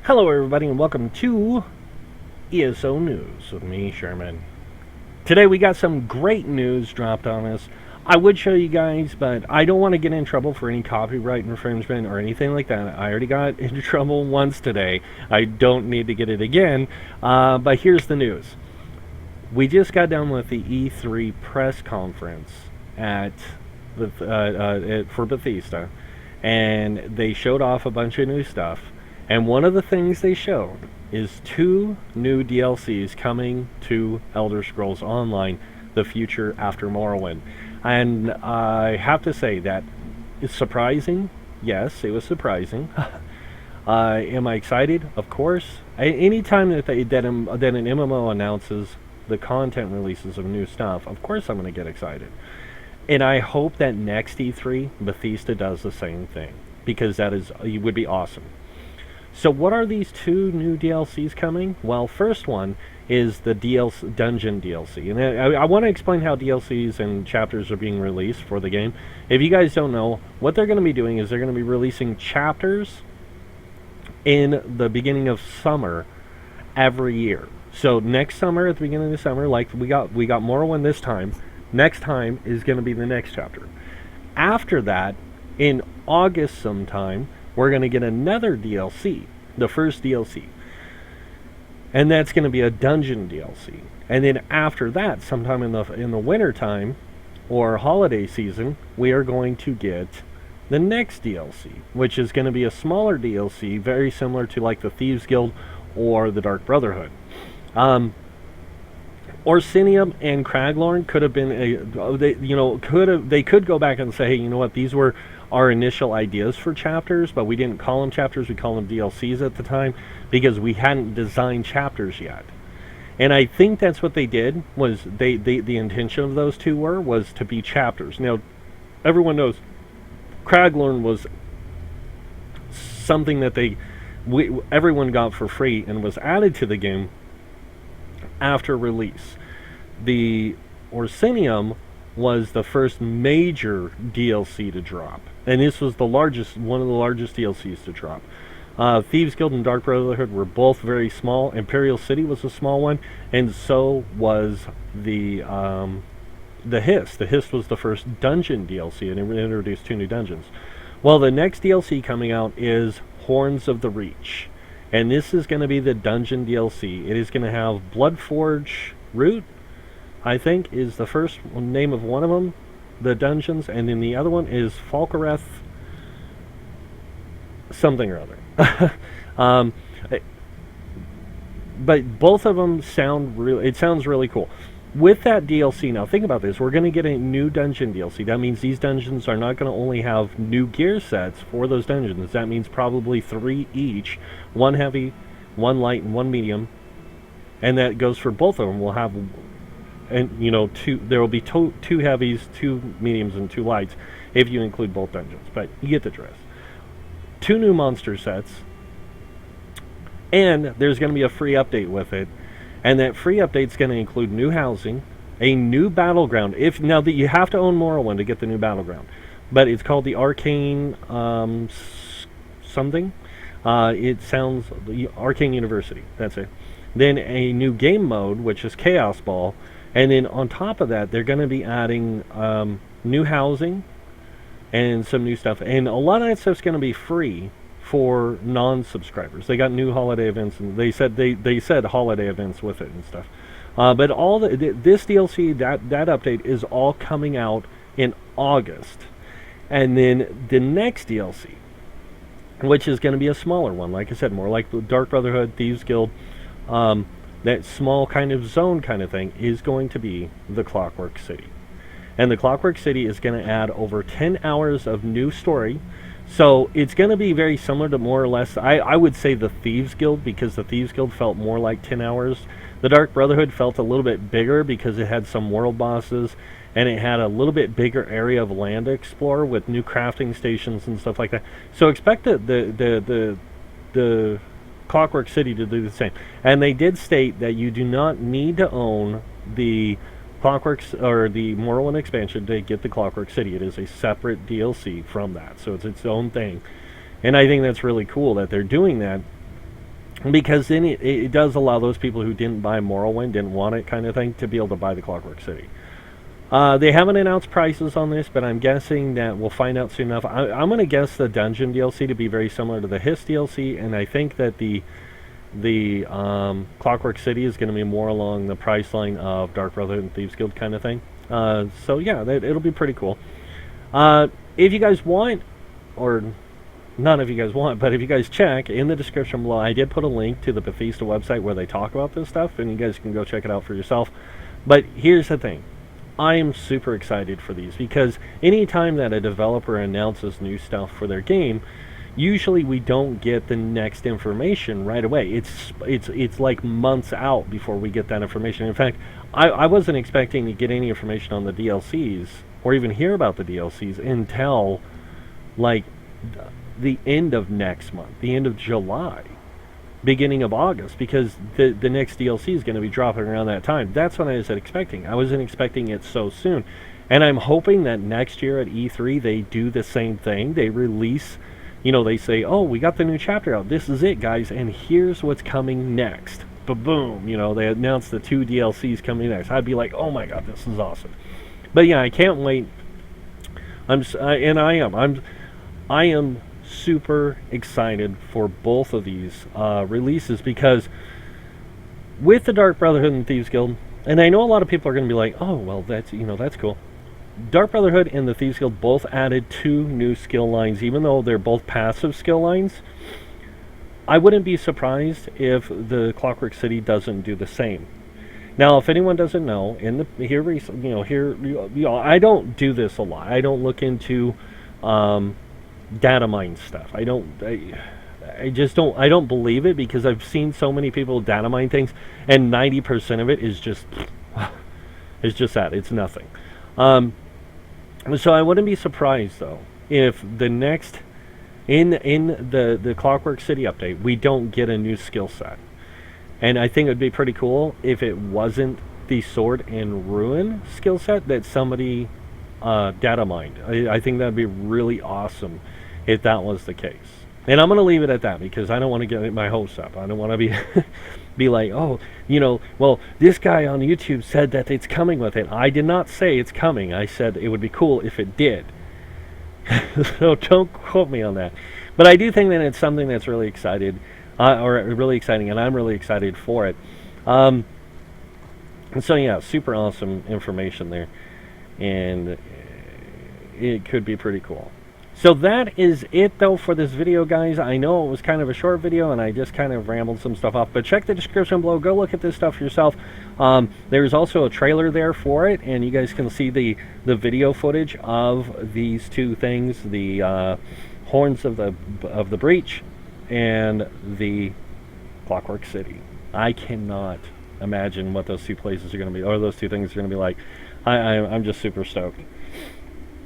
Hello, everybody, and welcome to ESO News with me, Sherman. Today, we got some great news dropped on us. I would show you guys, but I don't want to get in trouble for any copyright infringement or anything like that. I already got into trouble once today. I don't need to get it again. But here's the news. We just got done with the E3 press conference at for Bethesda, and they showed off a bunch of new stuff. And one of the things they showed is 2 new DLCs coming to Elder Scrolls Online: The Future After Morrowind. And I have to say that it's surprising. Yes, it was surprising. Am I excited? Of course. Anytime that that an MMO announces the content releases of new stuff, of course I'm going to get excited. And I hope that next E3 Bethesda does the same thing, because it would be awesome. So what are these 2 new DLCs coming? Well, first one is the Dungeon DLC. And I want to explain how DLCs and chapters are being released for the game. If you guys don't know, what they're going to be doing is they're going to be releasing chapters in the beginning of summer every year. So next summer, at the beginning of the summer, like we got Morrowind this time, next time is going to be the next chapter. After that, in August sometime, we're going to get another DLC, the first DLC. And that's going to be a dungeon DLC. And then after that, sometime in the winter time or holiday season, we are going to get the next DLC, which is going to be a smaller DLC, very similar to like the Thieves Guild or the Dark Brotherhood. Orsinium and Craglorn could have been they could go back and say, hey, you know what, these were our initial ideas for chapters, but we didn't call them chapters, we called them DLCs at the time because we hadn't designed chapters yet. And I think that's what they did, was the intention of those 2 was to be chapters. Now, everyone knows Craglorn was something that everyone got for free and was added to the game after release. The Orsinium was the first major DLC to drop, and this was one of the largest DLCs to drop. Thieves Guild and Dark Brotherhood were both very small. Imperial City was a small one, and so was the Hist. The Hist was the first dungeon DLC, and it introduced 2 new dungeons. Well, the next DLC coming out is Horns of the Reach. And this is going to be the dungeon DLC. It is going to have Bloodforge Root, I think, is the first name of one of them, the dungeons, and then the other one is Falkareth something or other. But both of them sounds really cool. With that DLC, now think about this, we're going to get a new dungeon DLC. That means these dungeons are not going to only have new gear sets for those dungeons. That means probably 3 each, 1 heavy, 1 light, and 1 medium. And that goes for both of them. We'll have, and 2, there will be 2 heavies, 2 mediums, and 2 lights, if you include both dungeons. But you get the drift. 2 new monster sets, and there's going to be a free update with it. And that free update is going to include new housing, a new battleground. Now that you have to own Morrowind to get the new battleground, but it's called the Arcane something. It sounds Arcane University. That's it. Then a new game mode, which is Chaos Ball, and then on top of that, they're going to be adding new housing and some new stuff. And a lot of that stuff's going to be free for non-subscribers. They got new holiday events, and they said holiday events with it and stuff. But all this DLC, that update is all coming out in August, and then the next DLC, which is going to be a smaller one, like I said, more like the Dark Brotherhood, Thieves Guild, that small kind of zone kind of thing, is going to be the Clockwork City. And the Clockwork City is going to add over 10 hours of new story. So it's going to be very similar to, more or less, I would say, the Thieves Guild, because the Thieves Guild felt more like 10 hours. The Dark Brotherhood felt a little bit bigger because it had some world bosses, and it had a little bit bigger area of land to explore with new crafting stations and stuff like that. So expect the Clockwork City to do the same. And they did state that you do not need to own the Clockworks or the Morrowind expansion to get the Clockwork City. It is a separate DLC from that, so it's its own thing. And I think that's really cool that they're doing that, because then it does allow those people who didn't buy Morrowind, didn't want it kind of thing, to be able to buy the Clockwork City. They haven't announced prices on this, but I'm guessing that we'll find out soon enough. I'm going to guess the Dungeon DLC to be very similar to the Hiss DLC, and I think that the Clockwork City is going to be more along the price line of Dark Brotherhood and Thieves Guild kind of thing. So yeah, it'll be pretty cool. If you guys want, or none of you guys want, but if you guys check in the description below, I did put a link to the Bethesda website where they talk about this stuff, and you guys can go check it out for yourself. But here's the thing. I am super excited for these, because anytime that a developer announces new stuff for their game, usually we don't get the next information right away. It's like months out before we get that information. In fact, I wasn't expecting to get any information on the DLCs or even hear about the DLCs until like the end of next month, the end of July, beginning of August, because the next DLC is going to be dropping around that time. That's what I was expecting. I wasn't expecting it so soon. And I'm hoping that next year at E3 they do the same thing. They release, they say, oh, we got the new chapter out. This is it, guys, and here's what's coming next. Ba-boom. They announced the 2 DLCs coming next. I'd be like, oh my god, this is awesome. But yeah, I can't wait. I am super excited for both of these releases, because with the Dark Brotherhood and Thieves Guild, and I know a lot of people are going to be like, oh, well, that's cool. Dark Brotherhood and the Thieves Guild both added 2 new skill lines, even though they're both passive skill lines. I wouldn't be surprised if the Clockwork City doesn't do the same. Now, if anyone doesn't know, I don't do this a lot. I don't look into data mine stuff. I don't believe it, because I've seen so many people data mine things, and 90% of it is just it's nothing. So I wouldn't be surprised though if the next in the Clockwork City update we don't get a new skill set. And I think it would be pretty cool if it wasn't the Sword and Ruin skill set that somebody data mined. I think that would be really awesome if that was the case. And I'm going to leave it at that, because I don't want to get my hopes up. I don't want to be be like, oh, well, this guy on YouTube said that it's coming with it. I did not say it's coming. I said it would be cool if it did. So don't quote me on that. But I do think that it's something that's really exciting, and I'm really excited for it. So yeah, super awesome information there, and it could be pretty cool. So that is it though for this video, guys. I know it was kind of a short video and I just kind of rambled some stuff off, but check the description below. Go look at this stuff yourself. There's also a trailer there for it, and you guys can see the video footage of these 2 things, the Horns of the Breach and the Clockwork City. I cannot imagine what those 2 places are going to be, or those 2 things are going to be like. I'm just super stoked.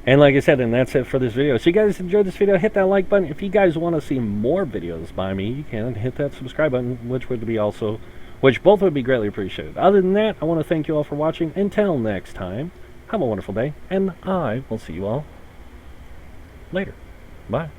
And like I said, and that's it for this video. So you guys enjoyed this video, hit that like button. If you guys want to see more videos by me, you can hit that subscribe button, which both would be greatly appreciated. Other than that, I want to thank you all for watching. Until next time, have a wonderful day, and I will see you all later. Bye.